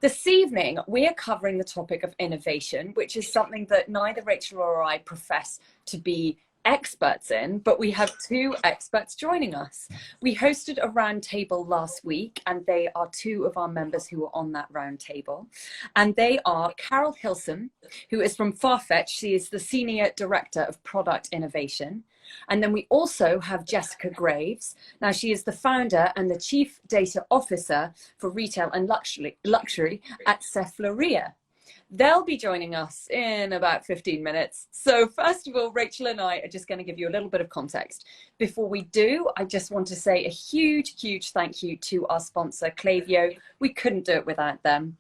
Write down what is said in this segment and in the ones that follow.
This evening, we are covering the topic of innovation, which is something that neither Rachel or I profess to be experts in, but we have two experts joining us. We hosted a roundtable last week, and they are two of our members who were on that roundtable. And they are Carol Hilsum, who is from Farfetch. She is the Senior Director of Product Innovation. And then we also have Jessica Graves. Now, she is the founder and the Chief Data Officer for Retail and Luxury at Sefleuria. They'll be joining us in about 15 minutes. So first of all, Rachel and I are just going to give you a little bit of context. Before we do, I just want to say a huge thank you to our sponsor, Klaviyo. We couldn't do it without them.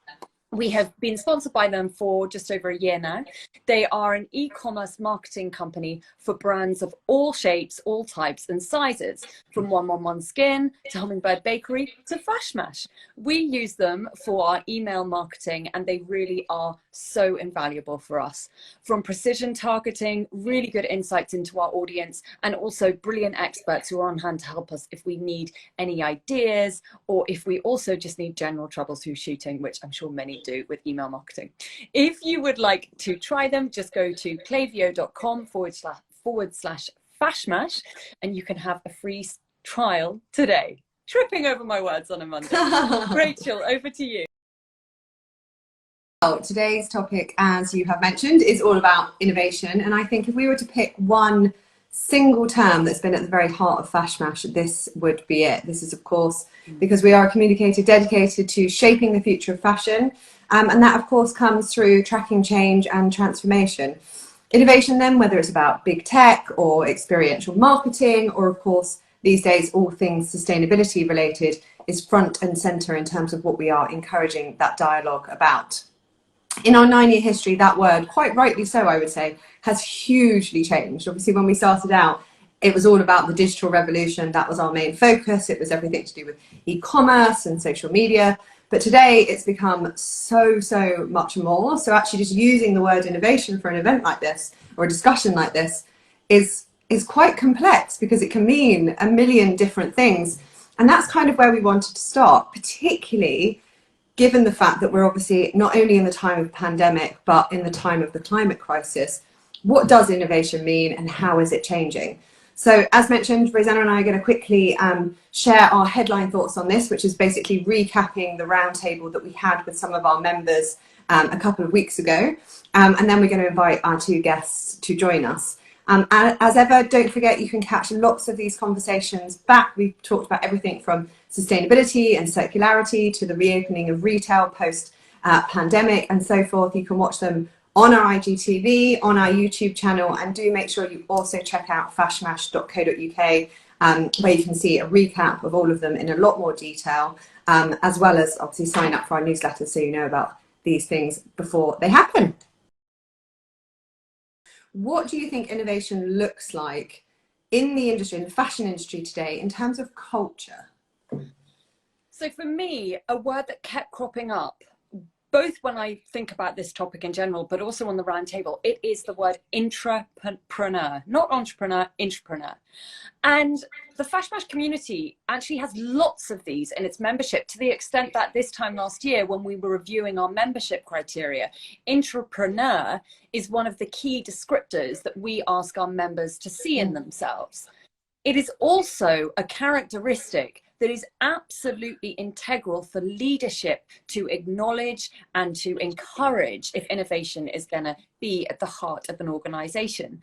We have been sponsored by them for just over a year now. They are an e-commerce marketing company for brands of all shapes, all types and sizes, from 111 Skin to Hummingbird Bakery to FashMash. We use them for our email marketing, and they really are so invaluable for us. From precision targeting, really good insights into our audience, and also brilliant experts who are on hand to help us if we need any ideas, or if we also just need general troubleshooting, which I'm sure many do with email marketing. If you would like to try them, just go to klaviyo.com/FashMash and you can have a free trial today. Tripping over my words on a Monday. Rachel, over to you. Well, today's topic, as you have mentioned, is all about innovation. And I think if we were to pick one single term that's been at the very heart of FashMash, this would be it. This is, of course, because we are a communicator dedicated to shaping the future of fashion. And that, of course, comes through tracking change and transformation. Innovation, then, whether it's about big tech or experiential marketing, or, of course, these days, all things sustainability related, is front and center in terms of what we are encouraging that dialogue about. In our 9-year history, that word, quite rightly so, I would say, has hugely changed. Obviously, when we started out, it was all about the digital revolution. That was our main focus. It was everything to do with e-commerce and social media. But today, it's become so much more. So actually just using the word innovation for an event like this, or a discussion like this, is quite complex, because it can mean a million different things. And that's kind of where we wanted to start, particularly given the fact that we're obviously not only in the time of pandemic, but in the time of the climate crisis. What does innovation mean, and how is it changing? So as mentioned, Rosanna and I are going to quickly share our headline thoughts on this, which is basically recapping the roundtable that we had with some of our members a couple of weeks ago. And then we're going to invite our two guests to join us. As ever, don't forget you can catch lots of these conversations back. We've talked about everything from sustainability and circularity to the reopening of retail post-pandemic and so forth. You can watch them on our IGTV, on our YouTube channel, and do make sure you also check out fashmash.co.uk, where you can see a recap of all of them in a lot more detail, as well as obviously sign up for our newsletter so you know about these things before they happen. What do you think innovation looks like in the industry, in the fashion industry today, in terms of culture? So for me, a word that kept cropping up, both when I think about this topic in general, but also on the roundtable, it is the word intrapreneur, not entrepreneur, intrapreneur. And the FashMash community actually has lots of these in its membership, to the extent that this time last year, when we were reviewing our membership criteria, intrapreneur is one of the key descriptors that we ask our members to see in themselves. It is also a characteristic that is absolutely integral for leadership to acknowledge and to encourage if innovation is going to be at the heart of an organization.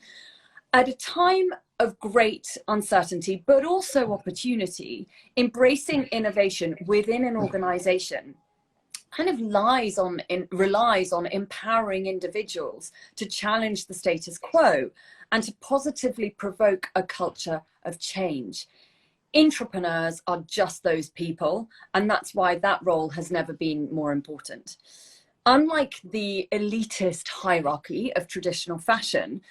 At a time of great uncertainty, but also opportunity, embracing innovation within an organization kind of relies on empowering individuals to challenge the status quo and to positively provoke a culture of change. Entrepreneurs are just those people, and that's why that role has never been more important. Unlike the elitist hierarchy of traditional fashion,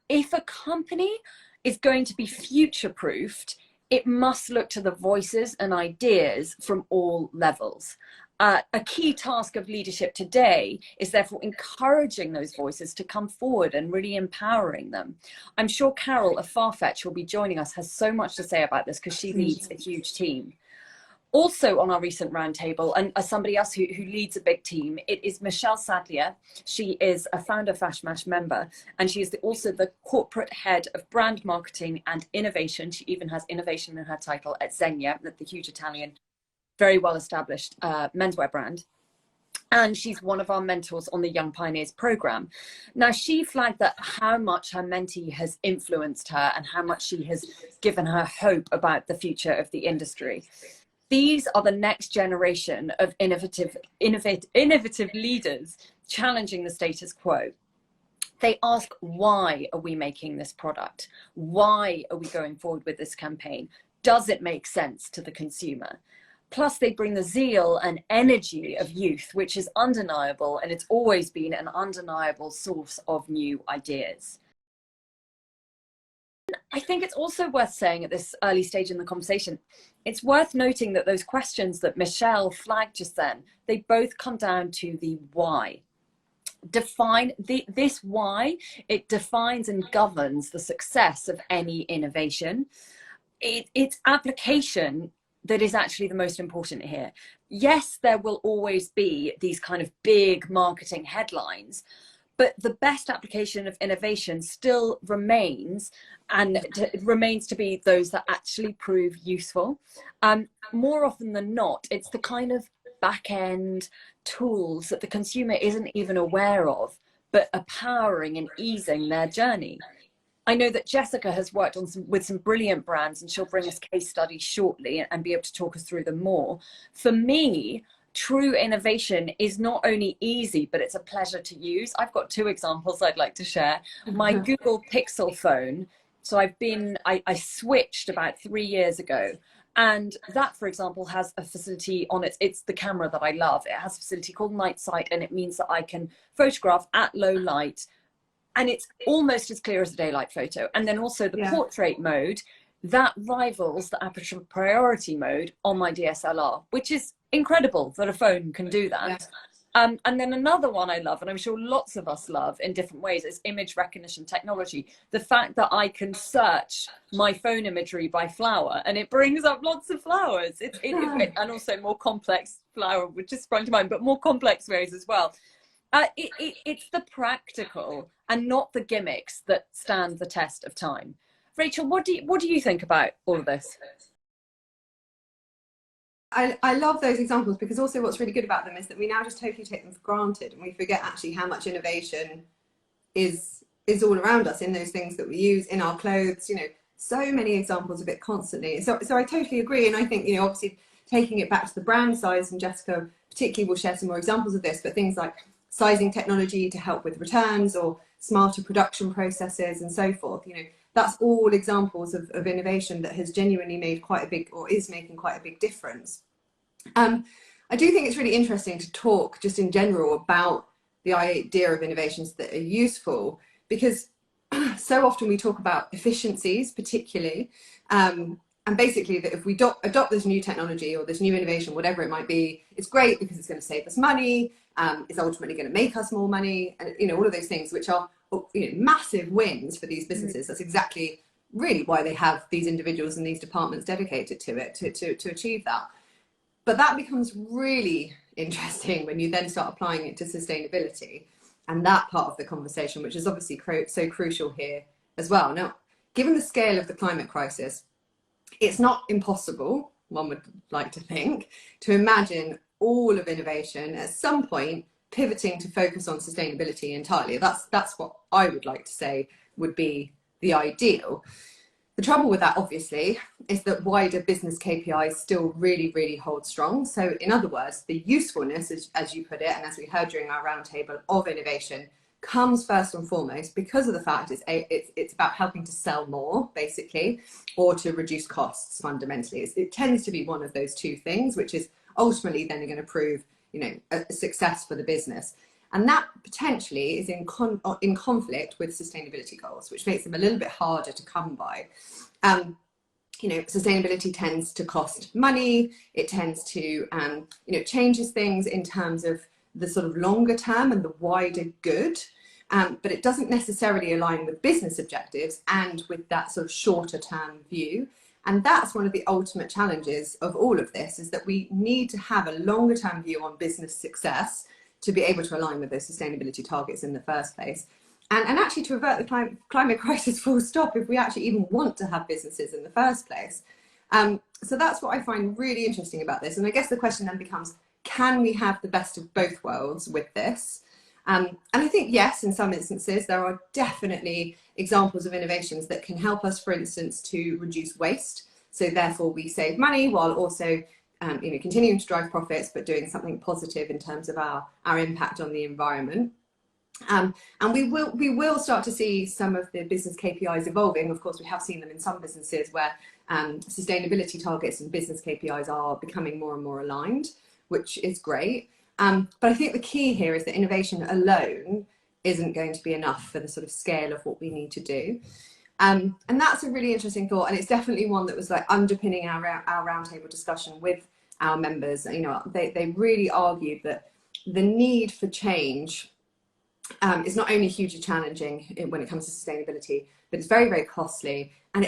if a company is going to be future-proofed, it must look to the voices and ideas from all levels. A key task of leadership today is therefore encouraging those voices to come forward and really empowering them. I'm sure Carol of Farfetch will be joining us, has so much to say about this because she leads a huge team. Also on our recent roundtable, and as somebody else who leads a big team, it is Michelle Sadlier. She is a founder FashMash member, and she is also the corporate head of brand marketing and innovation. She even has innovation in her title at Zegna, the huge Italian, very well established menswear brand. And she's one of our mentors on the Young Pioneers program. Now, she flagged that how much her mentee has influenced her and how much she has given her hope about the future of the industry. These are the next generation of innovative leaders challenging the status quo. They ask, why are we making this product? Why are we going forward with this campaign? Does it make sense to the consumer? Plus, they bring the zeal and energy of youth, which is undeniable, and it's always been an undeniable source of new ideas. I think it's also worth saying at this early stage in the conversation, it's worth noting that those questions that Michelle flagged just then, they both come down to the why. This why, it defines and governs the success of any innovation. Its application that is actually the most important here. Yes, there will always be these kind of big marketing headlines, but the best application of innovation still remains, and it remains to be those that actually prove useful. More often than not, it's the kind of back-end tools that the consumer isn't even aware of, but are powering and easing their journey. I know that Jessica has worked on with some brilliant brands, and she'll bring us case studies shortly and be able to talk us through them more. For me, true innovation is not only easy, but it's a pleasure to use. I've got two examples I'd like to share. My Google Pixel phone. So I switched about 3 years ago. And that, for example, has a facility on it. It's the camera that I love. It has a facility called Night Sight, and it means that I can photograph at low light. And it's almost as clear as a daylight photo. And then also the portrait mode, that rivals the aperture priority mode on my DSLR, which is incredible that a phone can do that. And then another one I love, and I'm sure lots of us love in different ways, is image recognition technology. The fact that I can search my phone imagery by flower and it brings up lots of flowers. And also more complex flower, which just sprung to mind, but more complex ways as well. It's the practical and not the gimmicks that stand the test of time. Rachel, what do you think about all of this? I love those examples, because also what's really good about them is that we now just totally take them for granted, and we forget actually how much innovation is all around us in those things that we use, in our clothes, you know, so many examples of it constantly. So I totally agree. And I think, you know, obviously taking it back to the brand size, and Jessica particularly will share some more examples of this, but things like sizing technology to help with returns, or smarter production processes and so forth, you know, that's all examples of innovation that has genuinely made quite a big, or is making quite a big difference. I do think it's really interesting to talk just in general about the idea of innovations that are useful, because so often we talk about efficiencies particularly, and basically that if we adopt this new technology or this new innovation, whatever it might be, it's great because it's going to save us money, it's ultimately going to make us more money, and you know, all of those things, which are, you know, massive wins for these businesses. That's exactly really why they have these individuals and these departments dedicated to it, to achieve that. But that becomes really interesting when you then start applying it to sustainability, and that part of the conversation, which is obviously so crucial here as well. Now, given the scale of the climate crisis, it's not impossible, one would like to think, to imagine all of innovation at some point pivoting to focus on sustainability entirely. That's what I would like to say would be the ideal. The trouble with that, obviously, is that wider business KPIs still really hold strong. So in other words, the usefulness, as you put it, and as we heard during our roundtable, of innovation comes first and foremost because of the fact it's about helping to sell more, basically, or to reduce costs fundamentally. It tends to be one of those two things, which is ultimately then going to prove, you know, a success for the business. And that potentially is in conflict with sustainability goals, which makes them a little bit harder to come by. You know, sustainability tends to cost money. It tends to, you know, changes things in terms of the sort of longer term and the wider good. But it doesn't necessarily align with business objectives and with that sort of shorter term view. And that's one of the ultimate challenges of all of this, is that we need to have a longer term view on business success to be able to align with those sustainability targets in the first place. And actually to avert the climate crisis full stop, if we actually even want to have businesses in the first place. So that's what I find really interesting about this. And I guess the question then becomes, can we have the best of both worlds with this? And I think, yes, in some instances, there are definitely examples of innovations that can help us, for instance, to reduce waste. So therefore we save money while also continuing to drive profits, but doing something positive in terms of our impact on the environment. And we will start to see some of the business KPIs evolving. Of course, we have seen them in some businesses where sustainability targets and business KPIs are becoming more and more aligned, which is great. But I think the key here is that innovation alone isn't going to be enough for the sort of scale of what we need to do. And that's a really interesting thought. And it's definitely one that was like underpinning our roundtable discussion with our members. You know, they really argued that the need for change is not only hugely challenging when it comes to sustainability, but it's very, very costly. And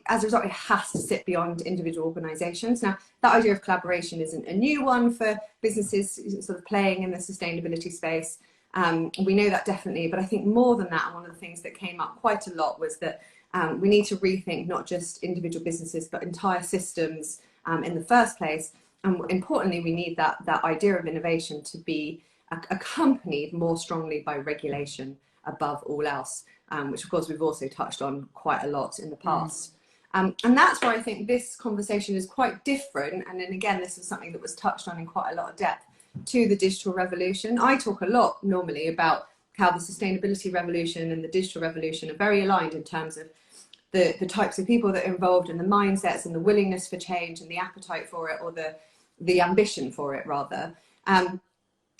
as a result, it has to sit beyond individual organisations. Now, that idea of collaboration isn't a new one for businesses sort of playing in the sustainability space. We know that definitely, but I think more than that, one of the things that came up quite a lot was that we need to rethink not just individual businesses, but entire systems in the first place. And importantly, we need that idea of innovation to be accompanied more strongly by regulation above all else, which of course we've also touched on quite a lot in the past. And that's why I think this conversation is quite different. And then again, this is something that was touched on in quite a lot of depth to the digital revolution. I talk a lot normally about how the sustainability revolution and the digital revolution are very aligned in terms of the types of people that are involved and the mindsets and the willingness for change and the appetite for it, or the ambition for it rather.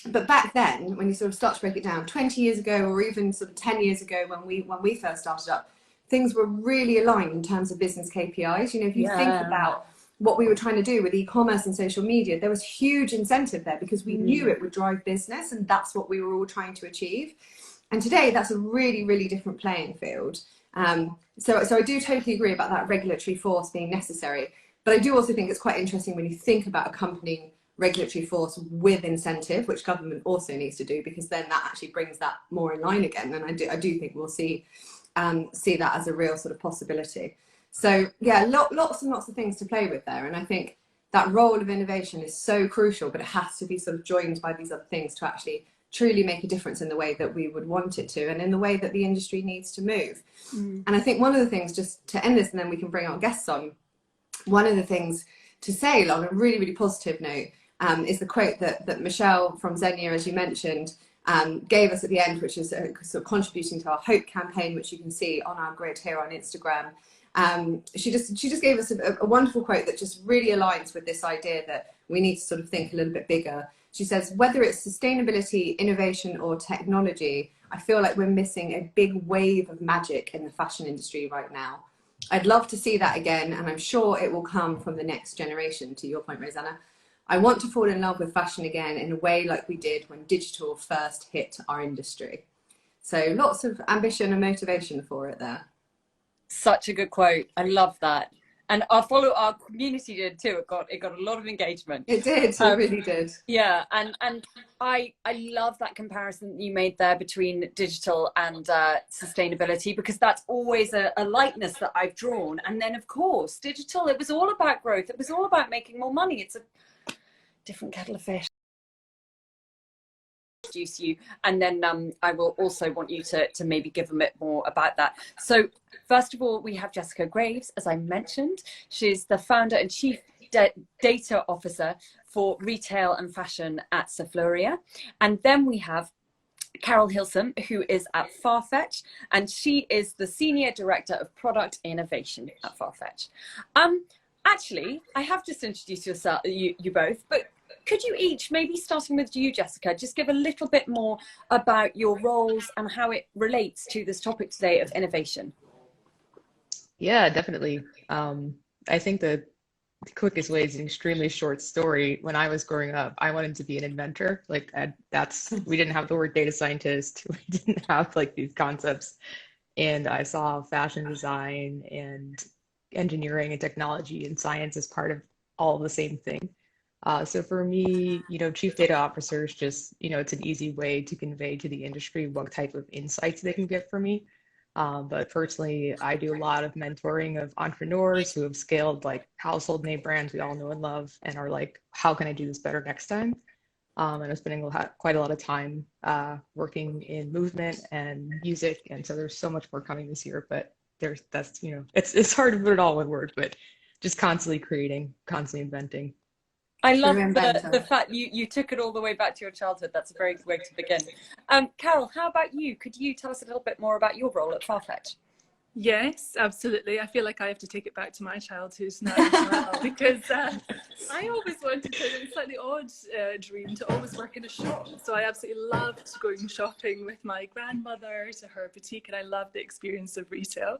But back then, when you sort of start to break it down, 20 years ago, or even sort of 10 years ago when we first started up, things were really aligned in terms of business KPIs. You know, if you think about what we were trying to do with e-commerce and social media, there was huge incentive there because we knew it would drive business, and that's what we were all trying to achieve. And today, that's a really, really different playing field. So I do totally agree about that regulatory force being necessary. But I do also think it's quite interesting when you think about accompanying regulatory force with incentive, which government also needs to do, because then that actually brings that more in line again. And I do think we'll see that as a real sort of possibility. So yeah, lots and lots of things to play with there. And I think that role of innovation is so crucial, but it has to be sort of joined by these other things to actually truly make a difference in the way that we would want it to, and in the way that the industry needs to move. And I think one of the things, just to end this, and then we can bring our guests on, one of the things to say on a really, really positive note is the quote that Michelle from Xenia, as you mentioned, gave us at the end, which is sort of contributing to our Hope campaign, which you can see on our grid here on Instagram. She just gave us a wonderful quote that just really aligns with this idea that we need to sort of think a little bit bigger. She says, whether it's sustainability, innovation, or technology, I feel like we're missing a big wave of magic in the fashion industry right now. I'd love to see that again, and I'm sure it will come from the next generation, to your point, Rosanna. I want to fall in love with fashion again in a way like we did when digital first hit our industry. So lots of ambition and motivation for it there. Such a good quote. I love that. And our community did too. It got a lot of engagement. It did. It really did. Yeah, and I love that comparison that you made there between digital and sustainability, because that's always a likeness that I've drawn. And then of course, digital, it was all about growth. It was all about making more money. It's a different kettle of fish. Introduce you, and then I will also want you to maybe give a bit more about that. So first of all, we have Jessica Graves, as I mentioned. She's the founder and chief data officer for retail and fashion at Sefleuria. And then we have Carol Hilsum, who is at Farfetch, and she is the senior director of product innovation at Farfetch. Actually, I have just introduced yourself, you both, but could you each, maybe starting with you, Jessica, just give a little bit more about your roles and how it relates to this topic today of innovation? Yeah, definitely. I think the quickest way is an extremely short story. When I was growing up, I wanted to be an inventor. Like we didn't have the word data scientist. We didn't have like these concepts. And I saw fashion design and engineering and technology and science as part of all the same thing. So for me, chief data officer is just, it's an easy way to convey to the industry what type of insights they can get from me. But personally, I do a lot of mentoring of entrepreneurs who have scaled like household name brands we all know and love and are like, how can I do this better next time? And I'm spending quite a lot of time working in movement and music. And so there's so much more coming this year, but it's hard to put it all in words, but just constantly creating, constantly inventing. I love True inventor. the fact you took it all the way back to your childhood. That's a very good way to begin. Carol, how about you? Could you tell us a little bit more about your role at Farfetch? Yes, absolutely. I feel like I have to take it back to my childhood now as well, because I always wanted to, it's like the odd dream to always work in a shop. So I absolutely loved going shopping with my grandmother to her boutique, and I loved the experience of retail.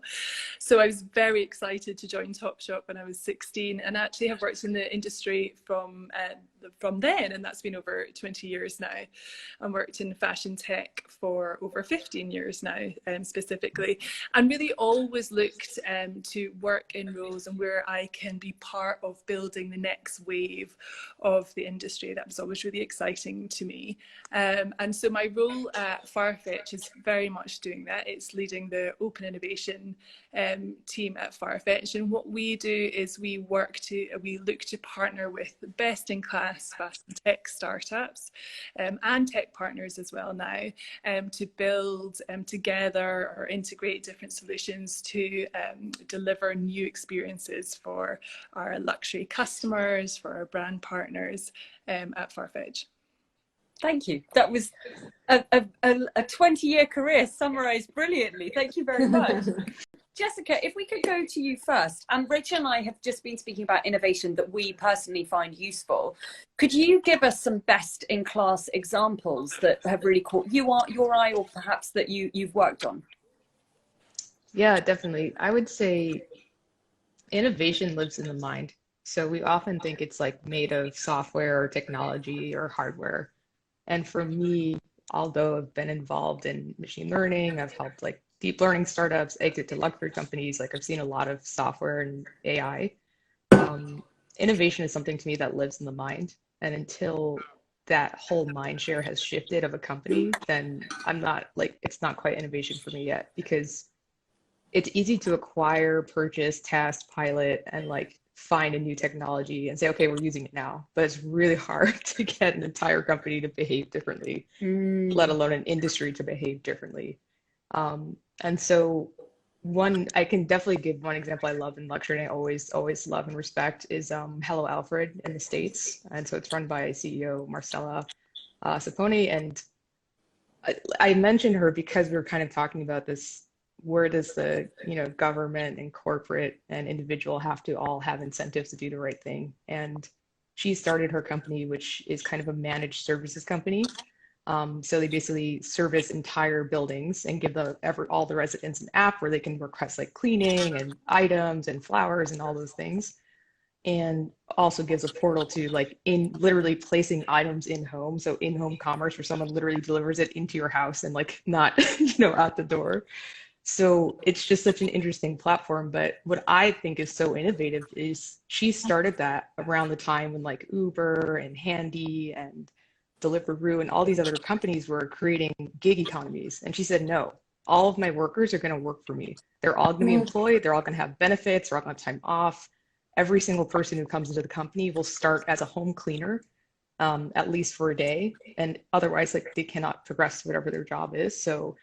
So I was very excited to join Topshop when I was 16, and actually have worked in the industry from then, and that's been over 20 years now. I worked in fashion tech for over 15 years now, specifically, and really always looked to work in roles and where I can be part of building the next wave of the industry. That was always really exciting to me. And so my role at Farfetch is very much doing that. It's leading the open innovation team at Farfetch. And what we do is we look to partner with best in class fashion tech startups and tech partners as well now, to build together or integrate different solutions to deliver new experiences for our luxury customers, for our brand partners at Farfetch. Thank you. That was a 20-year career summarized brilliantly. Thank you very much. Jessica, if we could go to you first. Rachel and I have just been speaking about innovation that we personally find useful. Could you give us some best-in-class examples that have really caught your eye, or perhaps that you've worked on? Yeah, definitely. I would say innovation lives in the mind. So we often think it's like made of software or technology or hardware. And for me, although I've been involved in machine learning, I've helped like deep learning startups exit to luxury companies, like I've seen a lot of software and AI. Innovation is something to me that lives in the mind. And until that whole mind share has shifted of a company, then it's not quite innovation for me yet, because it's easy to acquire, purchase, test, pilot, and like find a new technology and say, okay, we're using it now. But it's really hard to get an entire company to behave differently, let alone an industry to behave differently. And so I can definitely give one example I love in luxury, and I always love and respect, is Hello Alfred in the States. And so it's run by CEO Marcella Saponi. And I mentioned her because we were kind of talking about this. Where does the government and corporate and individual have to all have incentives to do the right thing? And she started her company, which is kind of a managed services company. So they basically service entire buildings and give all the residents an app where they can request like cleaning and items and flowers and all those things. And also gives a portal to like literally placing items in home. So in-home commerce, where someone literally delivers it into your house and like not, out the door. So it's just such an interesting platform. But what I think is so innovative is she started that around the time when like Uber and Handy and Deliveroo and all these other companies were creating gig economies. And she said, no, all of my workers are going to work for me. They're all going to be employed. They're all going to have benefits. They're all going to have time off. Every single person who comes into the company will start as a home cleaner, at least for a day. And otherwise, like they cannot progress to whatever their job is. So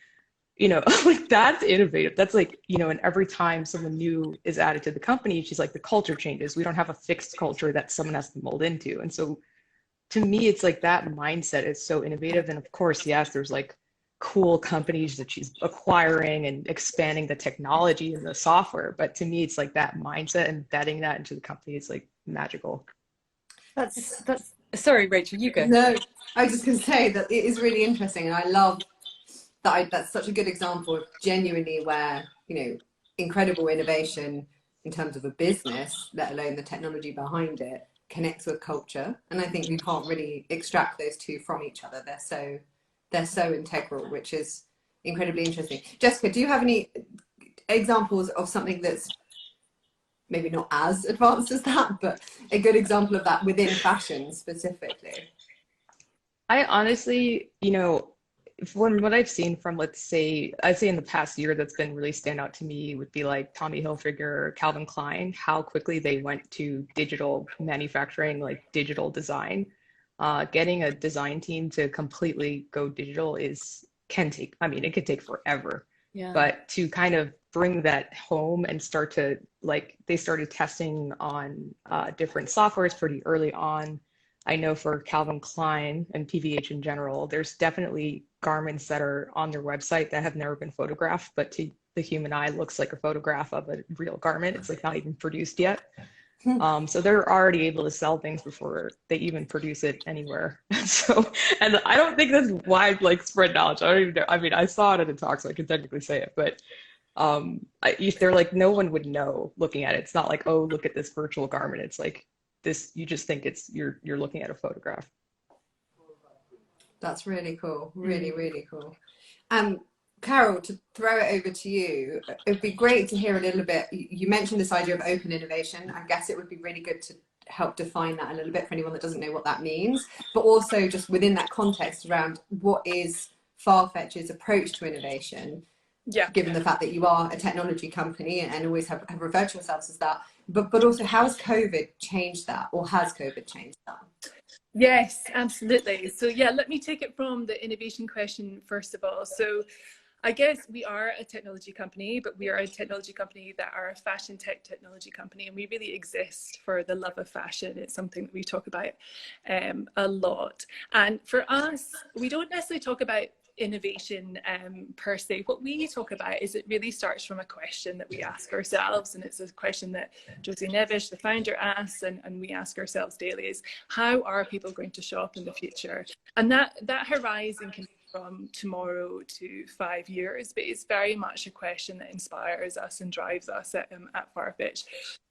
like that's innovative. That's like, and every time someone new is added to the company, she's like, the culture changes. We don't have a fixed culture that someone has to mold into. And so to me, it's like that mindset is so innovative. And of course, yes, there's like cool companies that she's acquiring and expanding the technology and the software. But to me, it's like that mindset, embedding that into the company is like magical. That's sorry, Rachel, you go. No, I was just going to say that it is really interesting. And I love that's such a good example of genuinely where, incredible innovation in terms of a business, let alone the technology behind it, connects with culture. And I think we can't really extract those two from each other. They're so integral, which is incredibly interesting. Jessica, do you have any examples of something that's maybe not as advanced as that, but a good example of that within fashion specifically? I honestly, from what I've seen from, let's say, I'd say in the past year, that's been really stand out to me would be like Tommy Hilfiger, Calvin Klein, how quickly they went to digital manufacturing, like digital design. Getting a design team to completely go digital can take, I mean, it could take forever. Yeah. But to kind of bring that home and start to, like, they started testing on different softwares pretty early on. I know for Calvin Klein and PVH in general, there's definitely garments that are on their website that have never been photographed, but to the human eye looks like a photograph of a real garment. It's like not even produced yet. So they're already able to sell things before they even produce it anywhere. So, and I don't think that's wide, like, spread knowledge. I don't even know. I mean, I saw it at a talk, so I can technically say it, but if they're like, no one would know looking at it. It's not like, oh, look at this virtual garment. It's like this, you just think you're looking at a photograph. That's really cool. Really, really cool. Carol, to throw it over to you, it'd be great to hear a little bit. You mentioned this idea of open innovation. I guess it would be really good to help define that a little bit for anyone that doesn't know what that means, but also just within that context around what is Farfetch's approach to innovation, given the fact that you are a technology company and always have referred to yourselves as that, but also how has COVID changed that, or has COVID changed that? Yes, absolutely. So yeah, let me take it from the innovation question first of all. So I guess we are a technology company, but we are a technology company that are a fashion tech technology company, and we really exist for the love of fashion. It's something that we talk about a lot. And for us, we don't necessarily talk about innovation per se. What we talk about is it really starts from a question that we ask ourselves, and it's a question that Josie Nevish, the founder, asks, and we ask ourselves daily, is how are people going to shop in the future? And that horizon can be from tomorrow to 5 years, but it's very much a question that inspires us and drives us at Farfetch.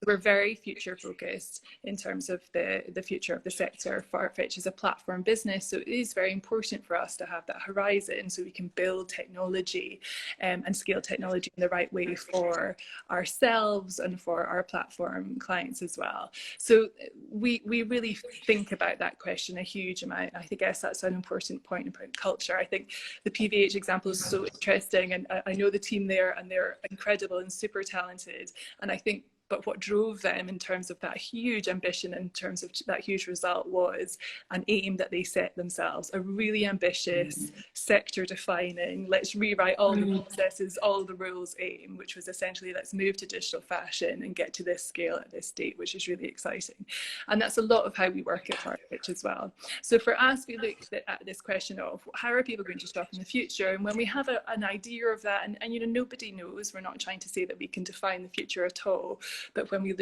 We're very future focused in terms of the future of the sector. Farfetch is a platform business, so it is very important for us to have that horizon so we can build technology and scale technology in the right way for ourselves and for our platform clients as well. So we really think about that question a huge amount. I guess that's an important point about culture. I think the PVH example is so interesting, and I know the team there, and they're incredible and super talented. And I think, but what drove them in terms of that huge ambition, in terms of that huge result, was an aim that they set themselves, a really ambitious, sector defining, let's rewrite all the processes, all the rules aim, which was essentially let's move to digital fashion and get to this scale at this date, which is really exciting. And that's a lot of how we work at Farfetch as well. So for us, we look at this question of how are people going to shop in the future? And when we have an idea of that, and nobody knows, we're not trying to say that we can define the future at all. But when we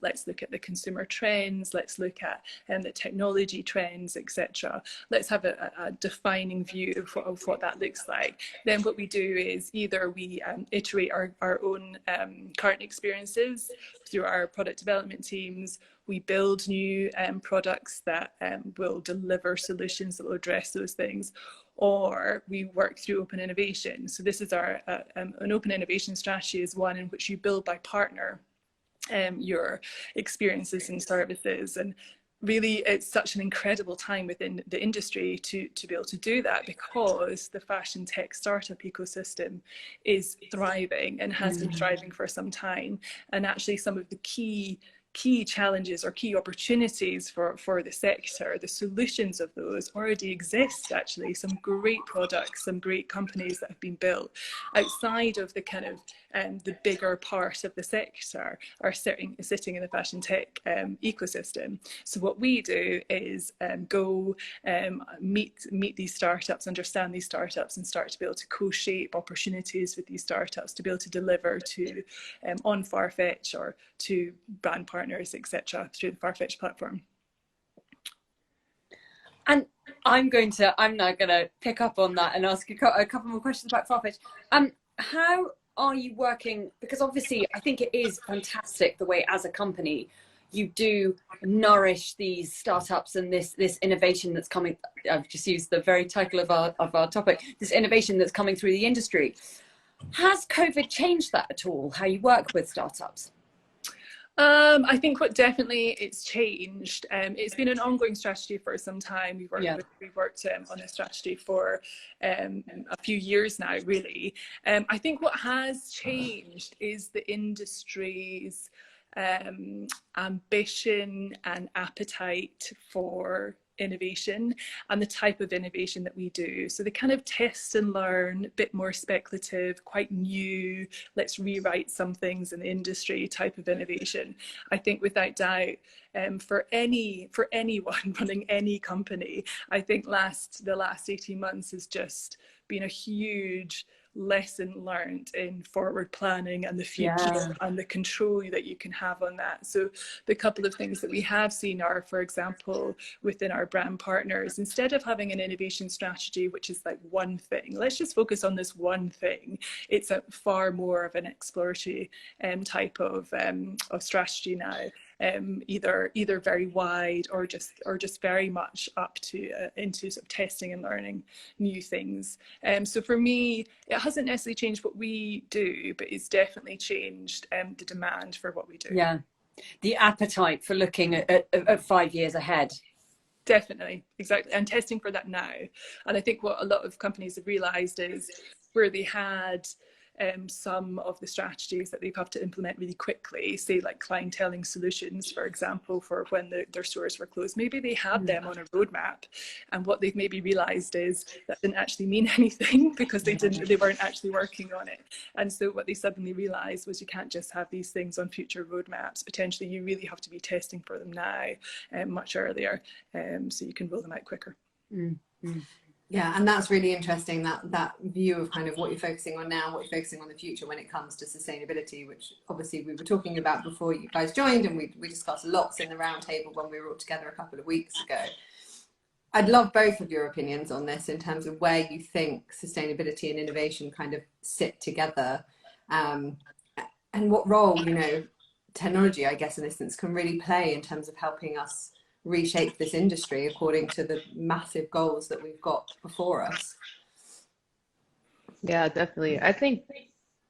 let's look at the consumer trends, let's look at the technology trends, etc. Let's have a defining view of what that looks like. Then what we do is either we iterate our own current experiences through our product development teams. We build new products that will deliver solutions that will address those things, or we work through open innovation. So this is our an open innovation strategy is one in which you build by partner your experiences and services. And really, it's such an incredible time within the industry to be able to do that, because the fashion tech startup ecosystem is thriving and has been thriving for some time. And actually some of the key challenges or key opportunities for the sector, the solutions of those already exist. Actually, some great products, some great companies that have been built outside of the kind of the bigger part of the sector are sitting in the fashion tech ecosystem. So what we do is go meet these startups, understand these startups, and start to be able to co-shape opportunities with these startups to be able to deliver to on Farfetch or to brand partners, etc., through the Farfetch platform. And I'm now going to pick up on that and ask you a couple more questions about Farfetch. How are you working? Because obviously, I think it is fantastic the way, as a company, you do nourish these startups and this innovation that's coming. I've just used the very title of our topic. This innovation that's coming through the industry. Has COVID changed that at all? How you work with startups? I think what definitely it's changed. It's been an ongoing strategy for some time. We've worked on this strategy for a few years now, really. I think what has changed is the industry's ambition and appetite for innovation and the type of innovation that we do. So the kind of test and learn, a bit more speculative, quite new, let's rewrite some things in the industry type of innovation. I think without doubt, for anyone running any company, I think the last 18 months has just been a huge lesson learned in forward planning and the future and the control that you can have on that. So the couple of things that we have seen are, for example, within our brand partners, instead of having an innovation strategy which is like one thing, let's just focus on this one thing, it's a far more of an exploratory type of strategy now. Either very wide or just very much up to into sort of testing and learning new things. So for me, it hasn't necessarily changed what we do, but it's definitely changed the demand for what we do. Yeah, the appetite for looking at 5 years ahead. Definitely, exactly, and testing for that now. And I think what a lot of companies have realised is where they had some of the strategies that they've had to implement really quickly, say like clienteling solutions, for example, for when their stores were closed. Maybe they had them on a roadmap, and what they've maybe realized is that didn't actually mean anything because they weren't actually working on it. And so what they suddenly realized was you can't just have these things on future roadmaps. Potentially you really have to be testing for them now, much earlier, so you can roll them out quicker. Yeah, and that's really interesting, that view of kind of what you're focusing on now, what you're focusing on the future when it comes to sustainability, which obviously we were talking about before you guys joined, and we discussed lots in the roundtable when we were all together a couple of weeks ago. I'd love both of your opinions on this in terms of where you think sustainability and innovation kind of sit together, and what role, you know, technology, I guess in this instance, can really play in terms of helping us reshape this industry according to the massive goals that we've got before us. Yeah, definitely. I think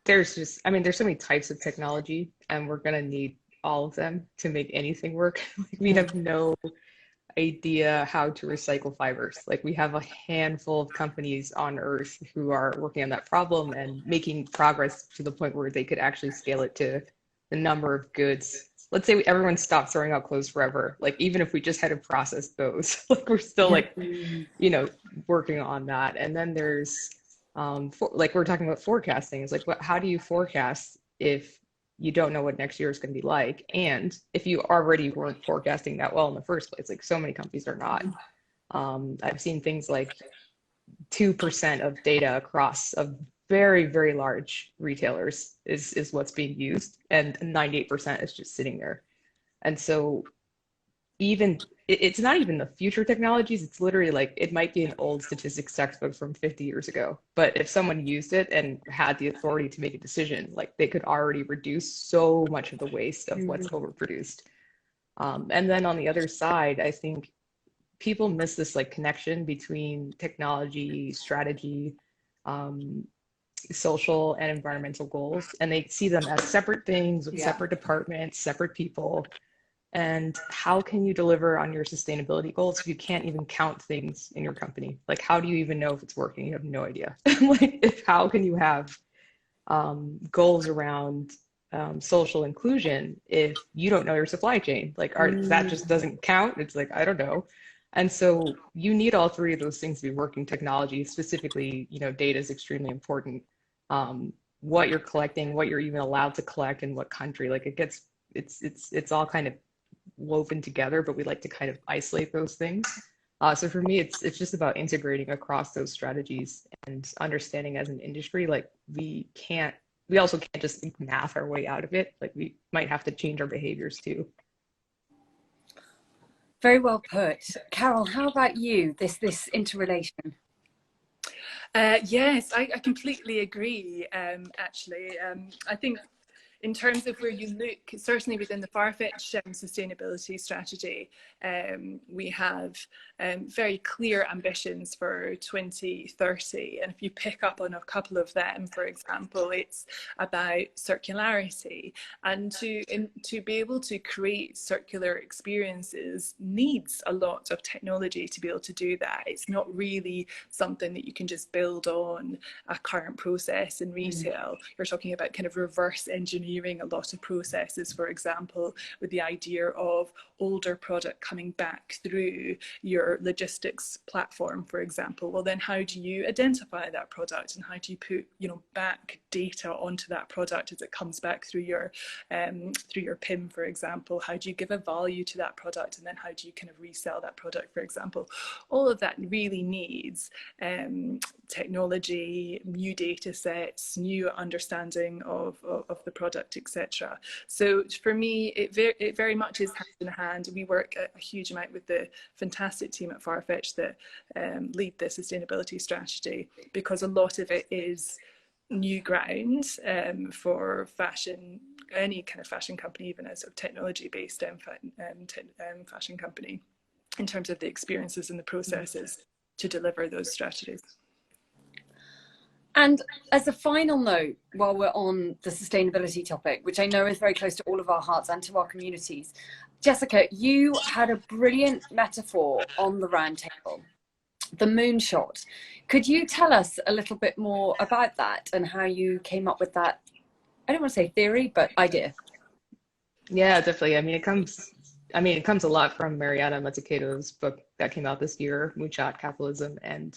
there's so many types of technology, and we're going to need all of them to make anything work. We have no idea how to recycle fibers. Like, we have a handful of companies on Earth who are working on that problem and making progress to the point where they could actually scale it to the number of goods. Let's say everyone stopped throwing out clothes forever. Like, even if we just had to process those, like, we're still like, you know, working on that. And then there's, like, we're talking about forecasting. It's like, how do you forecast if you don't know what next year is going to be like? And if you already weren't forecasting that well in the first place, like so many companies are not. I've seen things like 2% of data across a very, very large retailers is what's being used, and 98% is just sitting there. And so it's not even the future technologies, it's literally like, it might be an old statistics textbook from 50 years ago, but if someone used it and had the authority to make a decision, like, they could already reduce so much of the waste of what's overproduced. And then on the other side, I think people miss this like connection between technology, strategy, social and environmental goals, and they see them as separate things with separate departments, separate people. And how can you deliver on your sustainability goals if you can't even count things in your company? Like, how do you even know if it's working? You have no idea. Like, how can you have goals around social inclusion if you don't know your supply chain? Like, that just doesn't count. It's like, I don't know. And so you need all three of those things to be working. Technology, specifically, you know, data is extremely important. What you're collecting, what you're even allowed to collect in what country, like, it's all kind of woven together, but we like to kind of isolate those things. So for me, it's just about integrating across those strategies and understanding as an industry, like, we also can't just math our way out of it. Like, we might have to change our behaviors too. Very well put. Carol, how about you, this interrelation? Yes, I completely agree, actually. I think, in terms of where you look, certainly within the Farfetch sustainability strategy, we have very clear ambitions for 2030. And if you pick up on a couple of them, for example, it's about circularity. And to be able to create circular experiences needs a lot of technology to be able to do that. It's not really something that you can just build on a current process in retail. You're talking about kind of reverse engineering a lot of processes, for example, with the idea of older product coming back through your logistics platform, for example. Well, then how do you identify that product, and how do you put, you know, back data onto that product as it comes back through your PIM, for example? How do you give a value to that product, and then how do you kind of resell that product, for example? All of that really needs technology, new data sets, new understanding of the product, etc. So for me, it very much is hand in hand. We work a huge amount with the fantastic team at Farfetch that lead the sustainability strategy, because a lot of it is new ground for fashion, any kind of fashion company, even a sort of technology-based fashion company, in terms of the experiences and the processes to deliver those strategies. And as a final note, while we're on the sustainability topic, which I know is very close to all of our hearts and to our communities, Jessica, you had a brilliant metaphor on the round table, the moonshot. Could you tell us a little bit more about that and how you came up with that, I don't want to say theory, but idea? Yeah, definitely. I mean, it comes a lot from Mariana Mazzucato's book that came out this year, Moonshot Capitalism. And,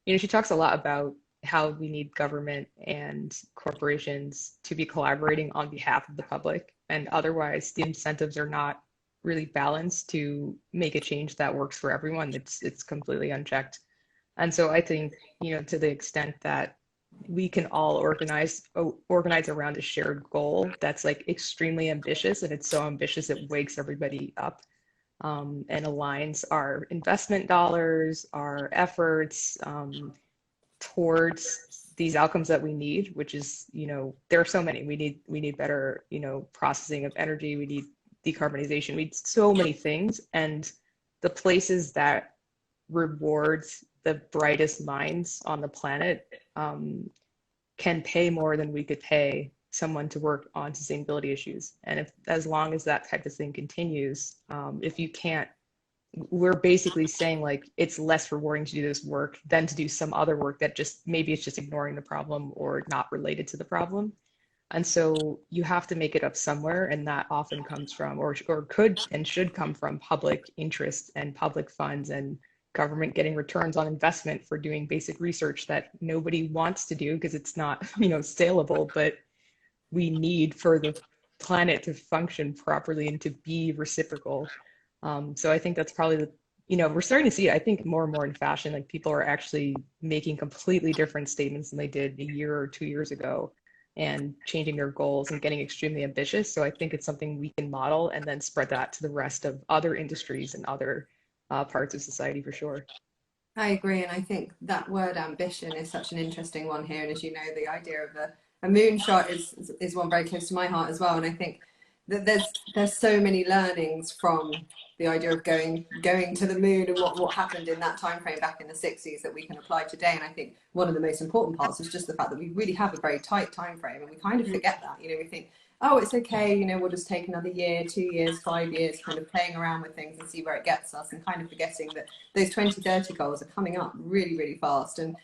you know, she talks a lot about how we need government and corporations to be collaborating on behalf of the public. And otherwise, the incentives are not really balanced to make a change that works for everyone. It's completely unchecked. And so I think, you know, to the extent that we can all organize around a shared goal that's like extremely ambitious, and it's so ambitious it wakes everybody up, and aligns our investment dollars, our efforts towards these outcomes that we need, which is, you know, there are so many. We need better, you know, processing of energy. We need decarbonization. We need so many things, and the places that rewards the brightest minds on the planet can pay more than we could pay someone to work on sustainability issues. And if, as long as that type of thing continues, if you can't, we're basically saying like it's less rewarding to do this work than to do some other work that just maybe it's just ignoring the problem or not related to the problem. And so you have to make it up somewhere, and that often comes from, or could and should come from, public interest and public funds and government getting returns on investment for doing basic research that nobody wants to do because it's not, you know, saleable, but we need for the planet to function properly and to be reciprocal. So I think that's probably the, you know, we're starting to see it, I think, more and more in fashion. Like, people are actually making completely different statements than they did a year or 2 years ago, and changing their goals and getting extremely ambitious. So I think it's something we can model and then spread that to the rest of other industries and other parts of society, for sure. I agree, and I think that word ambition is such an interesting one here. And as you know, the idea of a moonshot is one very close to my heart as well. And I think that there's so many learnings from the idea of going to the moon and what happened in that time frame back in the 60s that we can apply today. And I think one of the most important parts is just the fact that we really have a very tight time frame, and we kind of forget that. You know, we think, oh, it's okay, you know, we'll just take another year, 2 years, 5 years, kind of playing around with things and see where it gets us, and kind of forgetting that those 2030 goals are coming up really, really fast. And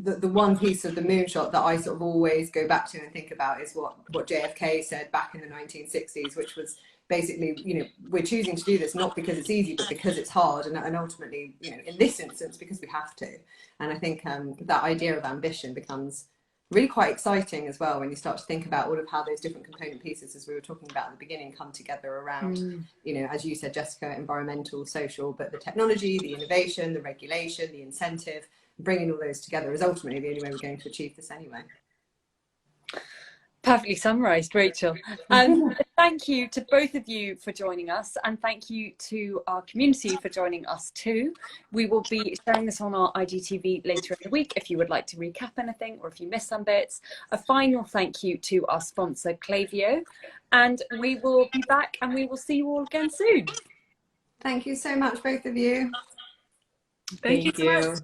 the one piece of the moonshot that I sort of always go back to and think about is what JFK said back in the 1960s, which was basically, you know, we're choosing to do this not because it's easy, but because it's hard, and ultimately, you know, in this instance, because we have to. And I think that idea of ambition becomes really quite exciting as well when you start to think about all of how those different component pieces, as we were talking about at the beginning, come together around, you know, as you said, Jessica, environmental, social, but the technology, the innovation, the regulation, the incentive, bringing all those together is ultimately the only way we're going to achieve this anyway. Perfectly summarised, Rachel. Thank you to both of you for joining us, and thank you to our community for joining us too. We will be sharing this on our IGTV later in the week if you would like to recap anything or if you missed some bits. A final thank you to our sponsor, Klaviyo, and we will be back and we will see you all again soon. Thank you so much, both of you. Thank you so much. you.